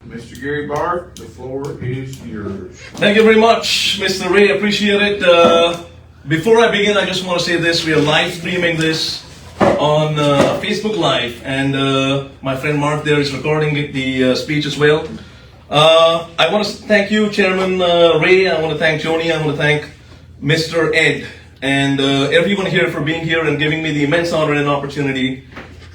Mr. Gary Barve, the floor is yours. Thank you very much, Mr. Ray. Appreciate it. Before I begin, I just want to say this. We are live streaming this on Facebook Live, and my friend Mark there is recording the speech as well. I want to thank you, Chairman Ray. I want to thank Joni. I want to thank Mr. Ed and everyone here for being here and giving me the immense honor and opportunity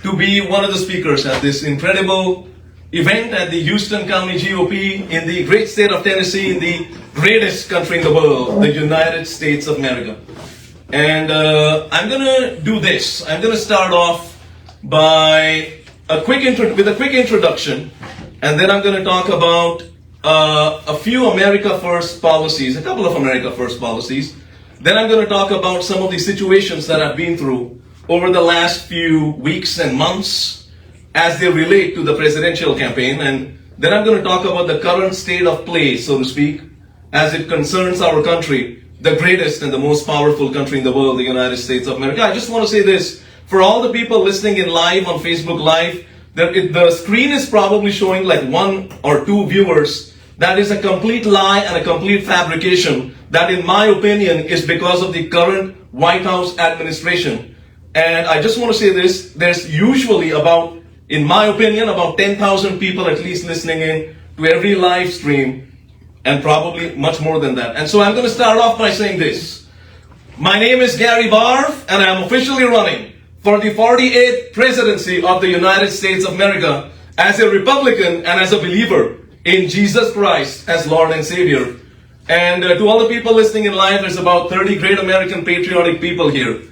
to be one of the speakers at this incredible event at the Houston County GOP in the great state of Tennessee, in the greatest country in the world, the United States of America. And I'm going to do this. I'm going to start off by a quick introduction, and then I'm going to talk about a few America First policies, a couple of America First policies. Then I'm going to talk about some of the situations that I've been through over the last few weeks and months as they relate to the presidential campaign. And then I'm going to talk about the current state of play, so to speak, as it concerns our country, the greatest and the most powerful country in the world, the United States of America. I just want to say this, for all the people listening in live on Facebook Live, the screen is probably showing like 1 or 2 viewers. That is a complete lie and a complete fabrication that, in my opinion, is because of the current White House administration. And I just want to say this, there's usually about, in my opinion, about 10,000 people at least listening in to every live stream, and probably much more than that. And so I'm going to start off by saying this. My name is Gary Barve, and I'm officially running for the 48th presidency of the United States of America as a Republican and as a believer in Jesus Christ as Lord and Savior. And to all the people listening in live, there's about 30 great American patriotic people here.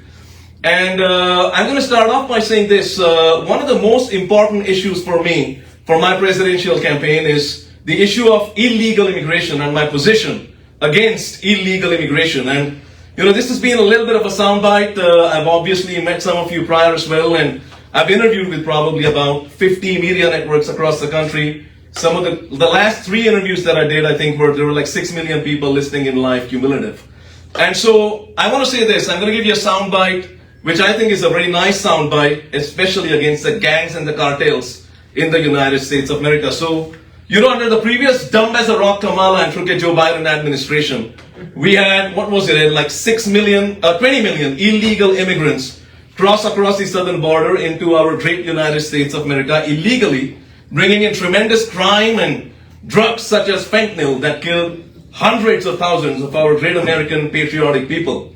And I'm going to start off by saying this. One of the most important issues for me, for my presidential campaign, is the issue of illegal immigration and my position against illegal immigration. And, you know, this has been a little bit of a soundbite. I've obviously met some of you prior as well, and I've interviewed with probably about 50 media networks across the country. Some of the last 3 interviews that I did, I think there were like 6 million people listening in live cumulative. And so I want to say this. I'm going to give you a soundbite, which I think is a very nice soundbite, especially against the gangs and the cartels in the United States of America. So, you know, under the previous dumb as a rock Kamala and crooked Joe Biden administration, we had, what was it, like 20 million illegal immigrants cross across the southern border into our great United States of America illegally, bringing in tremendous crime and drugs such as fentanyl that killed hundreds of thousands of our great American patriotic people.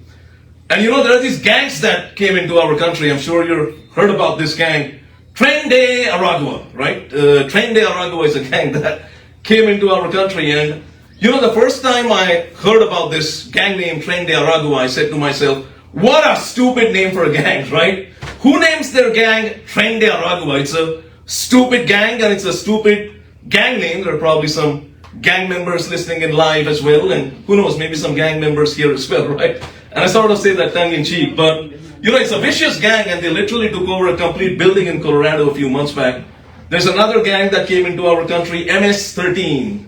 And you know, there are these gangs that came into our country. I'm sure you've heard about this gang, Tren de Aragua, right? Tren de Aragua is a gang that came into our country. And you know, the first time I heard about this gang named Tren de Aragua, I said to myself, what a stupid name for a gang, right? Who names their gang Tren de Aragua? It's a stupid gang, and it's a stupid gang name. There are probably some gang members listening in live as well, and who knows, maybe some gang members here as well, right? And I sort of say that tongue in cheek, but you know, it's a vicious gang, and they literally took over a complete building in Colorado a few months back. There's another gang that came into our country, MS-13.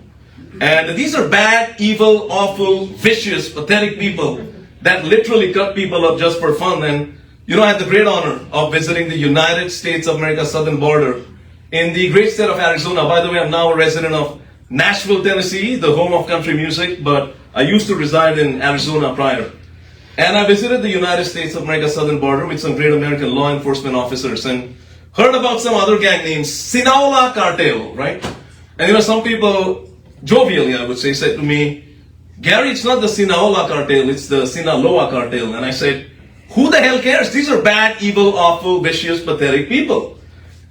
And these are bad, evil, awful, vicious, pathetic people that literally cut people up just for fun. And you know, I had the great honor of visiting the United States of America southern border in the great state of Arizona. By the way, I'm now a resident of Nashville, Tennessee, the home of country music, but I used to reside in Arizona prior. And I visited the United States of America southern border with some great American law enforcement officers and heard about some other gang names, Sinaloa Cartel, right? And you know, some people, jovially I would say, said to me, Gary, it's not the Sinaloa Cartel, it's the Sinaloa Cartel. And I said, who the hell cares? These are bad, evil, awful, vicious, pathetic people.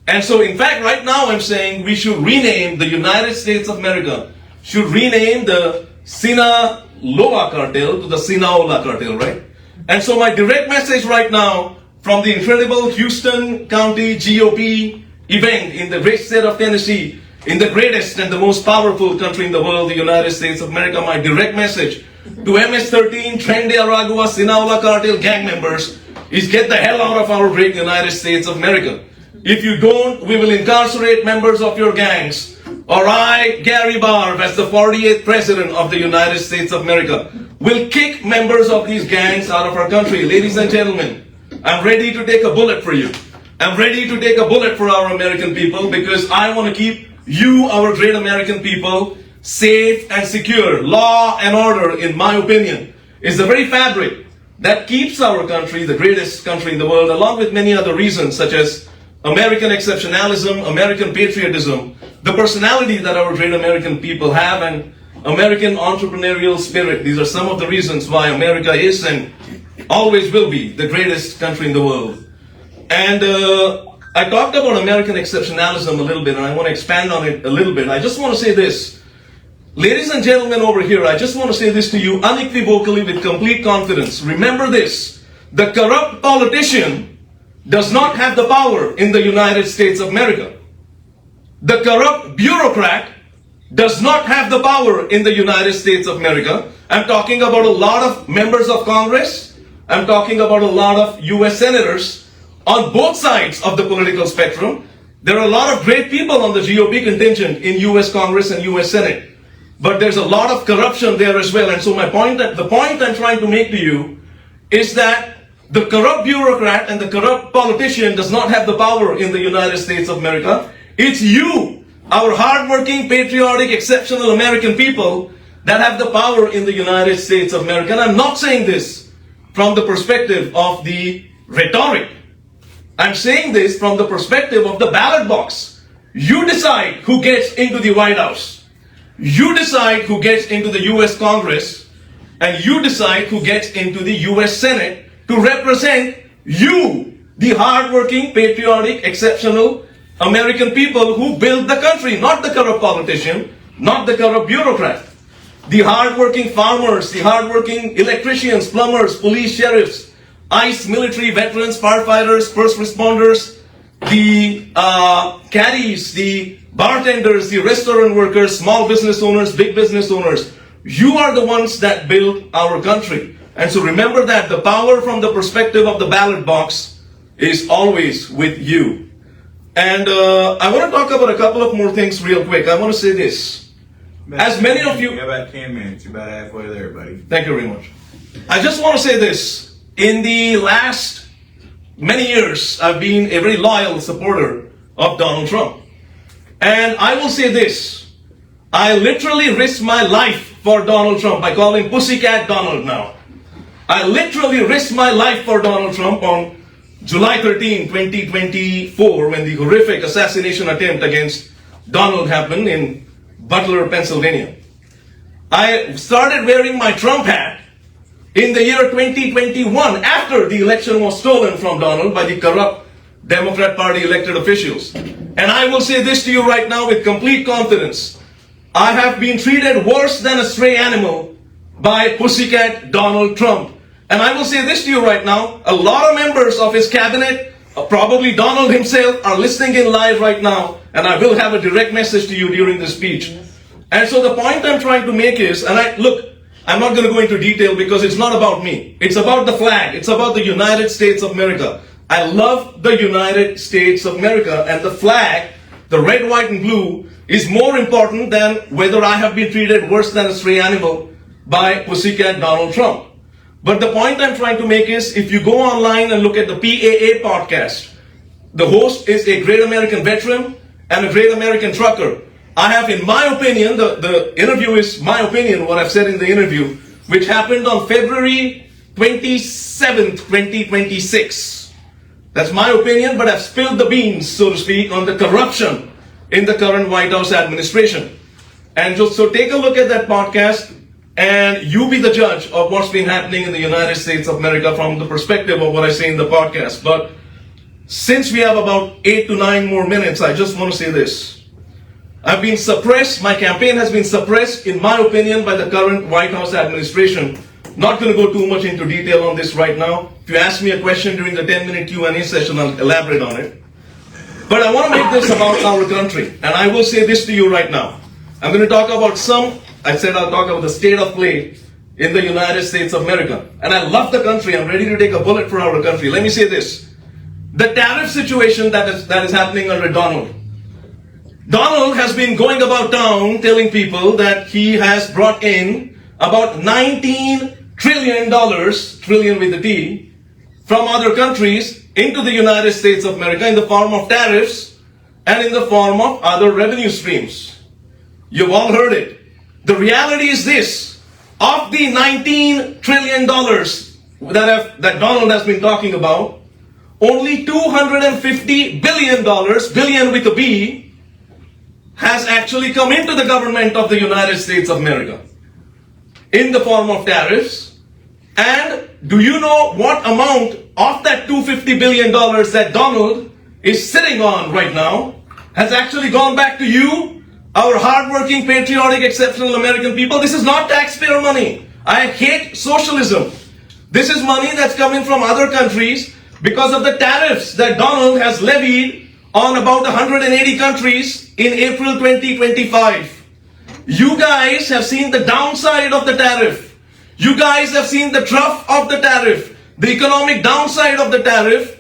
And so, in fact, right now I'm saying we should rename the United States of America, should rename the Sinaloa Cartel to the Sinaloa Cartel, right? And so my direct message right now from the incredible Houston County GOP event in the great state of Tennessee, in the greatest and the most powerful country in the world, the United States of America, my direct message to MS-13, Tren de Aragua, Sinaloa Cartel gang members is get the hell out of our great United States of America. If you don't, we will incarcerate members of your gangs. Or I, Gary Barve, as the 48th President of the United States of America, will kick members of these gangs out of our country. Ladies and gentlemen, I'm ready to take a bullet for you. I'm ready to take a bullet for our American people because I want to keep you, our great American people, safe and secure. Law and order, in my opinion, is the very fabric that keeps our country the greatest country in the world, along with many other reasons such as American exceptionalism, American patriotism, the personality that our great American people have, and American entrepreneurial spirit. These are some of the reasons why America is and always will be the greatest country in the world. And I talked about American exceptionalism a little bit, and I want to expand on it a little bit. I just want to say this. Ladies and gentlemen over here, I just want to say this to you unequivocally with complete confidence. Remember this. The corrupt politician does not have the power in the United States of America. The corrupt bureaucrat does not have the power in the United States of America. I'm talking about a lot of members of Congress. I'm talking about a lot of US senators on both sides of the political spectrum. There are a lot of great people on the GOP contingent in US Congress and US Senate. But there's a lot of corruption there as well. And so the point I'm trying to make to you is that the corrupt bureaucrat and the corrupt politician does not have the power in the United States of America. It's you, our hardworking, patriotic, exceptional American people, that have the power in the United States of America. And I'm not saying this from the perspective of the rhetoric. I'm saying this from the perspective of the ballot box. You decide who gets into the White House. You decide who gets into the US Congress, and you decide who gets into the US Senate to represent you, the hardworking, patriotic, exceptional American people who build the country, not the corrupt politician, not the corrupt bureaucrat. The hardworking farmers, the hardworking electricians, plumbers, police, sheriffs, ICE, military, veterans, firefighters, first responders, the caddies, the bartenders, the restaurant workers, small business owners, big business owners. You are the ones that build our country. And so remember that the power from the perspective of the ballot box is always with you. And I want to talk about a couple of more things real quick. I want to say this. As many of you... You got about 10 minutes. You're about halfway there, buddy. Thank you very much. I just want to say this. In the last many years, I've been a very loyal supporter of Donald Trump. And I will say this. I literally risked my life for Donald Trump. I call him Pussycat Donald now. I literally risked my life for Donald Trump on July 13, 2024, when the horrific assassination attempt against Donald happened in Butler, Pennsylvania. I started wearing my Trump hat in the year 2021 after the election was stolen from Donald by the corrupt Democrat Party elected officials. And I will say this to you right now with complete confidence. I have been treated worse than a stray animal by Pussycat Donald Trump. And I will say this to you right now. A lot of members of his cabinet, probably Donald himself, are listening in live right now. And I will have a direct message to you during this speech. And so the point I'm trying to make is, and I'm not going to go into detail because it's not about me. It's about the flag. It's about the United States of America. I love the United States of America, and the flag, the red, white, and blue, is more important than whether I have been treated worse than a stray animal by Pussycat Donald Trump. But the point I'm trying to make is, if you go online and look at the PAA podcast, the host is a great American veteran and a great American trucker. I have, in my opinion, the interview is my opinion, what I've said in the interview, which happened on February 27th, 2026. That's my opinion, but I've spilled the beans, so to speak, on the corruption in the current White House administration. And so take a look at that podcast, and you be the judge of what's been happening in the United States of America from the perspective of what I say in the podcast. But since we have about 8 to 9 more minutes, I just want to say this. I've been suppressed, my campaign has been suppressed, in my opinion, by the current White House administration. Not going to go too much into detail on this right now. If you ask me a question during the 10-minute Q&A session, I'll elaborate on it. But I want to make this about our country. And I will say this to you right now. I'm going to talk about I'll talk about the state of play in the United States of America. And I love the country. I'm ready to take a bullet for our country. Let me say this. The tariff situation that is happening under Donald. Donald has been going about town telling people that he has brought in about $19 trillion, trillion with a T, from other countries into the United States of America in the form of tariffs and in the form of other revenue streams. You've all heard it. The reality is this: of the $19 trillion that Donald has been talking about, only $250 billion with a B, has actually come into the government of the United States of America in the form of tariffs. And do you know what amount of that $250 billion that Donald is sitting on right now has actually gone back to you, our hardworking, patriotic, exceptional American people? This is not taxpayer money. I hate socialism. This is money that's coming from other countries because of the tariffs that Donald has levied on about 180 countries in April 2025. You guys have seen the downside of the tariff. You guys have seen the trough of the tariff, the economic downside of the tariff.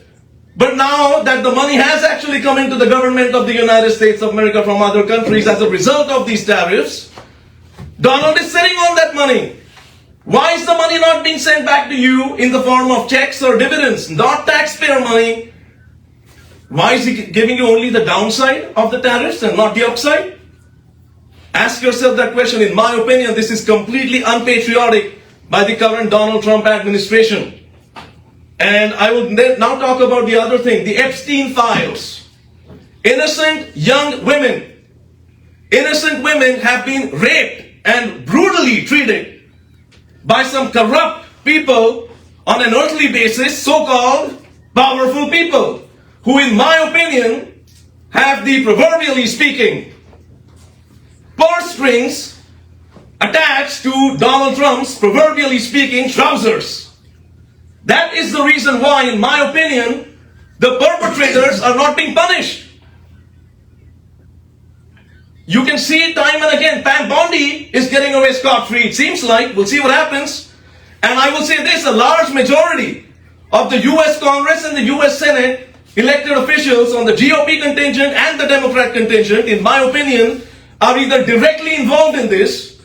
But now that the money has actually come into the government of the United States of America from other countries as a result of these tariffs, Donald is sitting on that money. Why is the money not being sent back to you in the form of checks or dividends, not taxpayer money? Why is he giving you only the downside of the tariffs and not the upside? Ask yourself that question. In my opinion, this is completely unpatriotic by the current Donald Trump administration. And I will now talk about the other thing, the Epstein files. Innocent young women. Innocent women have been raped and brutally treated by some corrupt people on an earthly basis, so-called powerful people, who in my opinion have the, proverbially speaking, purse strings attached to Donald Trump's, proverbially speaking, trousers. That is the reason why, in my opinion, the perpetrators are not being punished. You can see it time and again. Pam Bondi is getting away scot-free, it seems like. We'll see what happens. And I will say this, a large majority of the US Congress and the US Senate elected officials on the GOP contingent and the Democrat contingent, in my opinion, are either directly involved in this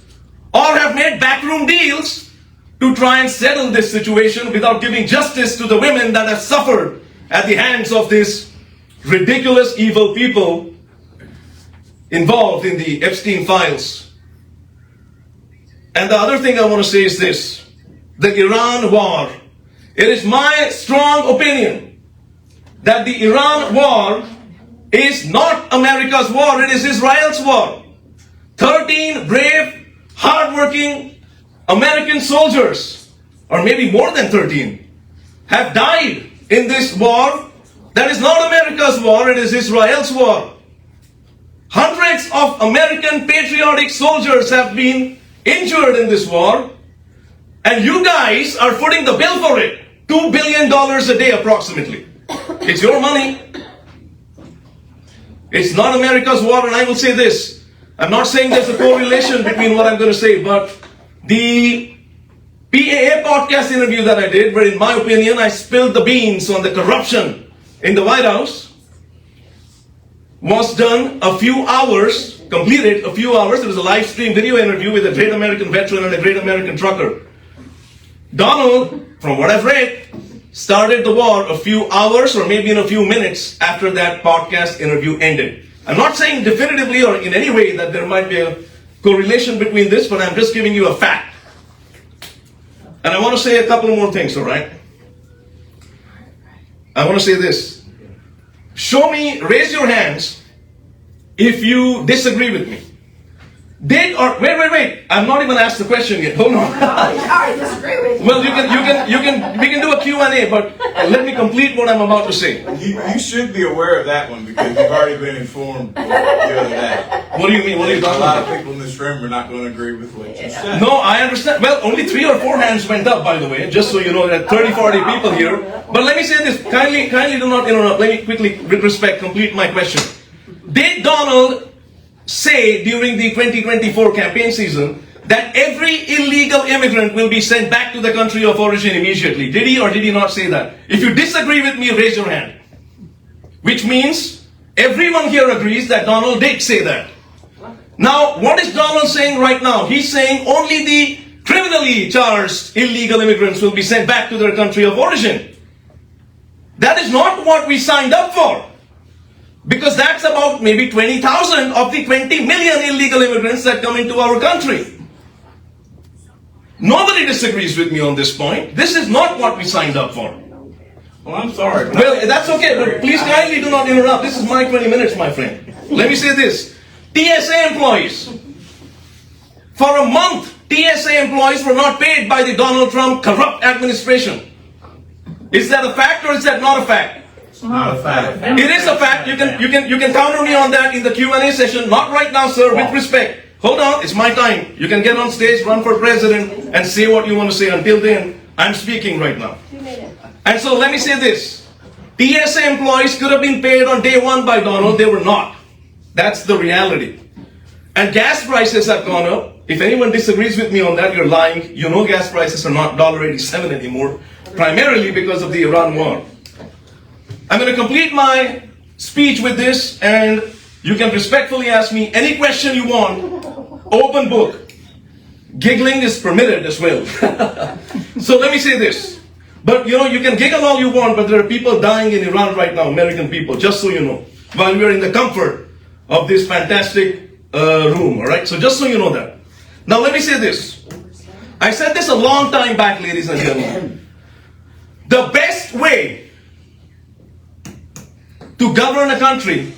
or have made backroom deals to try and settle this situation without giving justice to the women that have suffered at the hands of these ridiculous, evil people involved in the Epstein files. And the other thing I want to say is this, the Iran war. It is my strong opinion that the Iran war is not America's war, it is Israel's war. 13 brave, hardworking American soldiers, or maybe more than 13, have died in this war. That is not America's war, it is Israel's war. Hundreds of American patriotic soldiers have been injured in this war, and you guys are footing the bill for it. $2 billion a day approximately. It's your money. It's not America's war. And I will say this, I'm not saying there's a correlation between what I'm going to say, but the PAA podcast interview that I did, where in my opinion I spilled the beans on the corruption in the White House, was done a few hours, completed a few hours. It was a live stream video interview with a great American veteran and a great American trucker. Donald, from what I've read, started the war a few hours or maybe in a few minutes after that podcast interview ended. I'm not saying definitively or in any way that there might be a correlation between this, but I'm just giving you a fact. And I want to say a couple more things, all right? I want to say this. Show me, raise your hands if you disagree with me. Did or wait. I'm not even asked the question yet. Hold on. I disagree with you. Well, we can do a Q&A, but let me complete what I'm about to say. You should be aware of that one because you've already been informed the other day. What do you mean? What are you talking A lot about? of people in this room are not going to agree with what you said. No, I understand. Well, only 3 or 4 hands went up, by the way, just so you know, there are 30, 40 people here. But let me say this, kindly do not interrupt. Let me quickly, with respect, complete my question. Did Donald say during the 2024 campaign season that every illegal immigrant will be sent back to the country of origin immediately? Did he or did he not say that? If you disagree with me, raise your hand. Which means everyone here agrees that Donald did say that. Now, what is Donald saying right now? He's saying only the criminally charged illegal immigrants will be sent back to their country of origin. That is not what we signed up for. Because that's about maybe 20,000 of the 20 million illegal immigrants that come into our country. Nobody disagrees with me on this point. This is not what we signed up for. Well, I'm sorry. Well, that's okay, but please kindly do not interrupt. This is my 20 minutes, my friend. Let me say this. TSA employees. For a month, TSA employees were not paid by the Donald Trump corrupt administration. Is that a fact or is that not a fact? It's not a fact. It is a fact. You can counter me on that in the Q&A session. Not right now, sir, with respect. Hold on, it's my time. You can get on stage, run for president, and say what you want to say. Until then, I'm speaking right now. And so let me say this. TSA employees could have been paid on day one by Donald. They were not. That's the reality. And gas prices have gone up. If anyone disagrees with me on that, you're lying. You know gas prices are not $1.87 anymore, primarily because of the Iran war. I'm going to complete my speech with this, and you can respectfully ask me any question you want. Open book. Giggling is permitted as well. So let me say this. But you know, you can giggle all you want, but there are people dying in Iran right now, American people, just so you know, while we're in the comfort of this fantastic room, all right? So just so you know that. Now let me say this. I said this a long time back, ladies and gentlemen. The best way to govern a country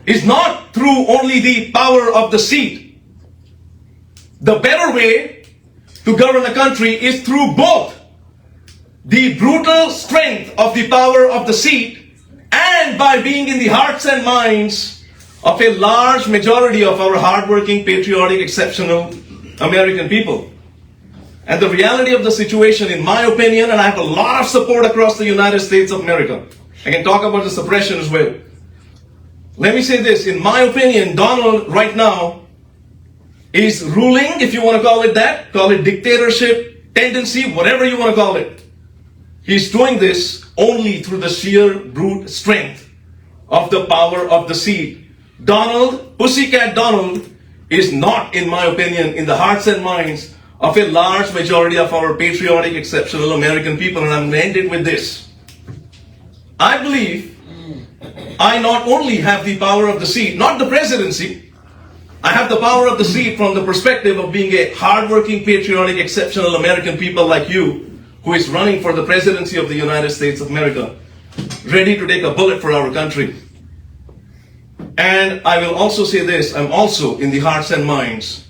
is not through only the power of the seat. The better way to govern a country is through both the brutal strength of the power of the seat and by being in the hearts and minds of a large majority of our hardworking, patriotic, exceptional American people. And the reality of the situation, in my opinion, and I have a lot of support across the United States of America. I can talk about the suppression as well. Let me say this. In my opinion, Donald right now is ruling, if you want to call it that, call it dictatorship, tendency, whatever you want to call it. He's doing this only through the sheer brute strength of the power of the seat. Donald, Pussycat Donald, is not, in my opinion, in the hearts and minds of a large majority of our patriotic, exceptional American people. And I'm going to end it with this. I believe I not only have the power of the seat, not the presidency, I have the power of the seat from the perspective of being a hardworking, patriotic, exceptional American people like you, who is running for the presidency of the United States of America, ready to take a bullet for our country. And I will also say this, I'm also in the hearts and minds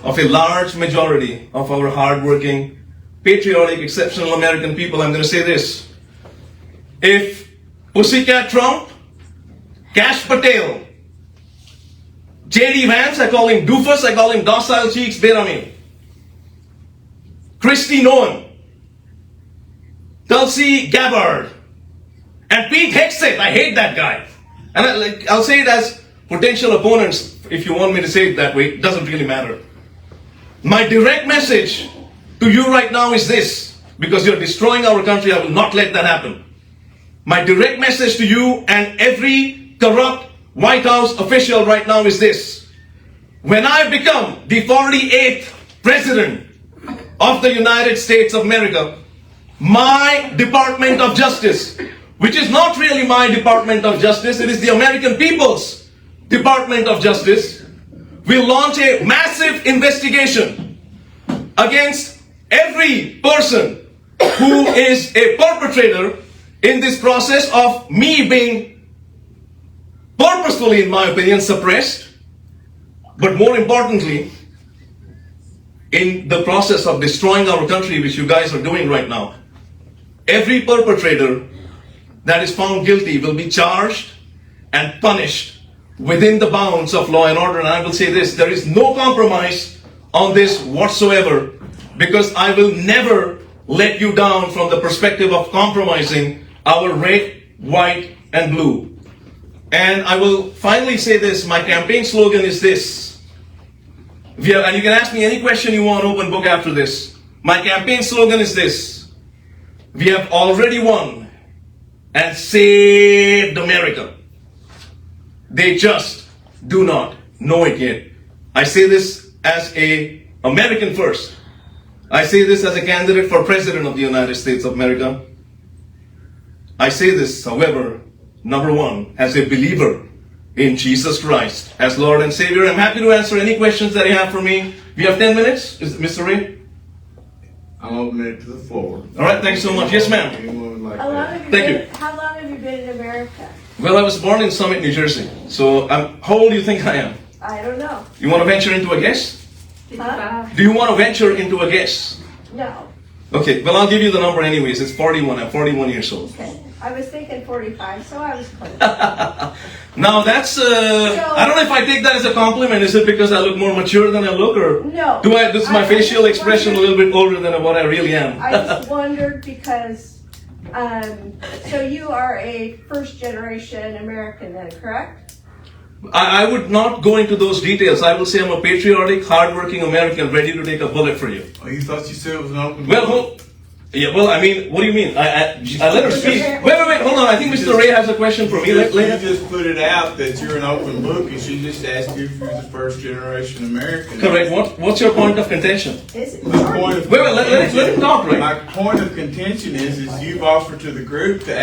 of a large majority of our hardworking, patriotic, exceptional American people. I'm going to say this. If Pussycat Trump, Kash Patel, J.D. Vance, I call him Doofus, I call him Docile Cheeks Beramil, Christy Nolan, Tulsi Gabbard, and Pete Hegseth, I hate that guy. And I'll say it as potential opponents, if you want me to say it that way, it doesn't really matter. My direct message to you right now is this, because you're destroying our country, I will not let that happen. My direct message to you and every corrupt White House official right now is this. When I become the 48th President of the United States of America, my Department of Justice, which is not really my Department of Justice, it is the American people's Department of Justice, will launch a massive investigation against every person who is a perpetrator in this process of me being purposefully, in my opinion, suppressed, but more importantly, in the process of destroying our country, which you guys are doing right now. Every perpetrator that is found guilty will be charged and punished within the bounds of law and order. And I will say this, there is no compromise on this whatsoever, because I will never let you down from the perspective of compromising our red, white, and blue. And I will finally say this, my campaign slogan is this. And you can ask me any question you want, open book after this. My campaign slogan is this. We have already won and saved America. They just do not know it yet. I say this as an American first. I say this as a candidate for President of the United States of America. I say this, however, number one, as a believer in Jesus Christ as Lord and Savior. I'm happy to answer any questions that you have for me. We have 10 minutes, Mr. Ray? I'm opening it to the floor. All right, thanks so much. Yes, ma'am. Anyone would like How long that? have you Thank been, you. How long have you been in America? Well, I was born in Summit, New Jersey. So, how old do you think I am? I don't know. You want to venture into a guess? Huh? Do you want to venture into a guess? No. Okay, well, I'll give you the number anyways. It's 41. I'm 41 years old. Okay. I was thinking 45, so I was close. Now, that's, I don't know if I take that as a compliment. Is it because I look more mature than I look? Or No. Does my I facial just expression a wondered- little bit older than what I really am? I just wondered because, so you are a first generation American then, correct? I would not go into those details. I will say I'm a patriotic, hardworking American ready to take a bullet for you. Oh, you thought you said it was an open Well, book? I mean, what do you mean? I let her speak. Wait, hold on. I think Mr. Ray has a question for me. You Later. just put it out that you're an open book, and she just asked you if you're the first generation American. Correct. What's your point of contention? Is it? My point of Wait, let him talk, right? My point of contention is you've offered to the group to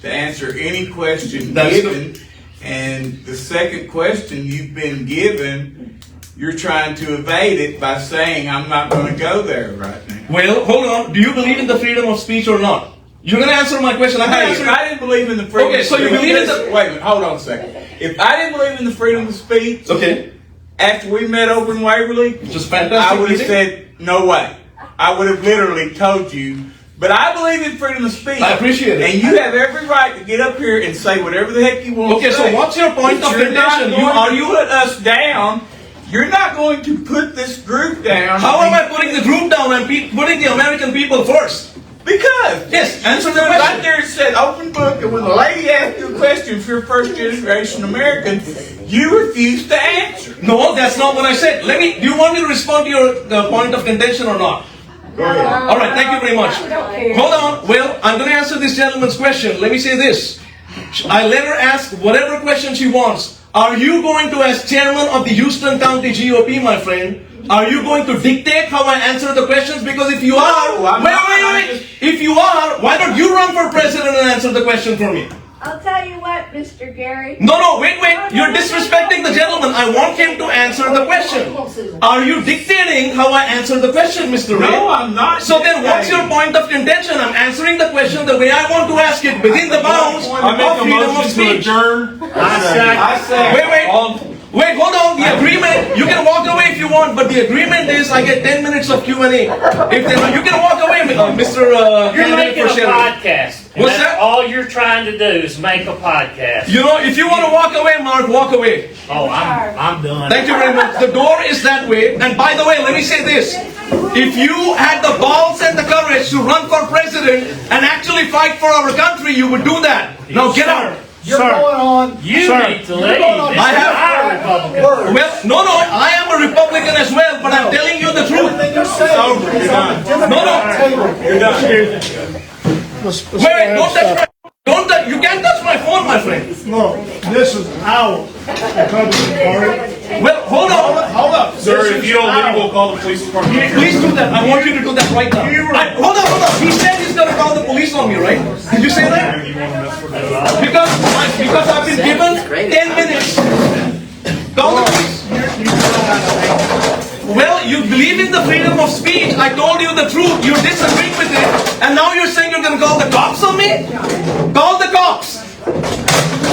answer any question That's given, and the second question you've been given, you're trying to evade it by saying I'm not going to go there right now. Well, hold on. Do you believe in the freedom of speech or not? You're going to answer my question. I'm Hey, if answering. I didn't believe in the freedom Okay, of so you speech, believe in the- wait a minute, hold on a second. If I didn't believe in the freedom of speech, Okay. after we met over in Waverly, Just I fantastic. would have meeting. said, no way. I would have literally told you, but I believe in freedom of speech. I appreciate it. And you have every right to get up here and say whatever the heck you want Okay, to so say. what's your point But of you're not contention? going to put us down. You're not going to put this group down. How am I putting the group down and putting the American people first? Because. Yes, answer the stood question. right there and said open book, and when the lady asked you a question, if you're first generation American, you refused to answer. No, that's not what I said. Do you want me to respond to your point of contention or not? Go ahead. All right, thank you very much. I don't care. Hold on. Well, I'm going to answer this gentleman's question. Let me say this. I let her ask whatever question she wants. Are you going to, as chairman of the Houston County GOP, my friend, are you going to dictate how I answer the questions? Because if you are, No, I'm not. wait. If you are, why don't you run for president and answer the question for me? I'll tell you what, Mr. Gary. No, wait. You're disrespecting the gentleman. I want him to answer the question. Are you dictating how I answer the question, Mr. Ray? No, I'm not. So then what's your point of contention? I'm answering the question the way I want to ask it, within the bounds I of make a freedom of motion to speech. adjourn. I say. Wait, hold on. The agreement, you can walk away if you want, but the agreement is I get 10 minutes of Q&A. You can walk away, Mr. You're candidate making for a sheriff. podcast. And What's that's that? all you're trying to do is make a podcast. You know, if you want to walk away, Mark, walk away. Oh, I'm done. Thank you very much. The door is that way. And by the way, let me say this. If you had the balls and the courage to run for president and actually fight for our country, you would do that. Now get out. You're going on. You need to leave. This I is have- our Republican. Well, no, I am a Republican as well, but I'm telling you the truth. It's over. You're done. No. You're done. Wait, don't touch my you can't touch my phone, my friend. No, this is our Republican Party. Well, hold on. Hold up, Sir, if you don't leave, we'll call the police department. Please do that. I want you to do that right now. Hold on. He said he's going to call the police on me, right? Did you say that? Because I've been given 10 minutes. Call the police. Well, you believe in the freedom of speech. I told you the truth. You disagreed with it. And now you're saying you're going to call the cops on me? Call the cops.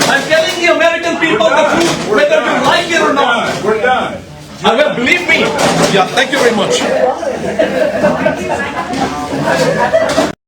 I'm telling the American people the truth, whether you like it or not. We're done. Well, believe me. Yeah, thank you very much.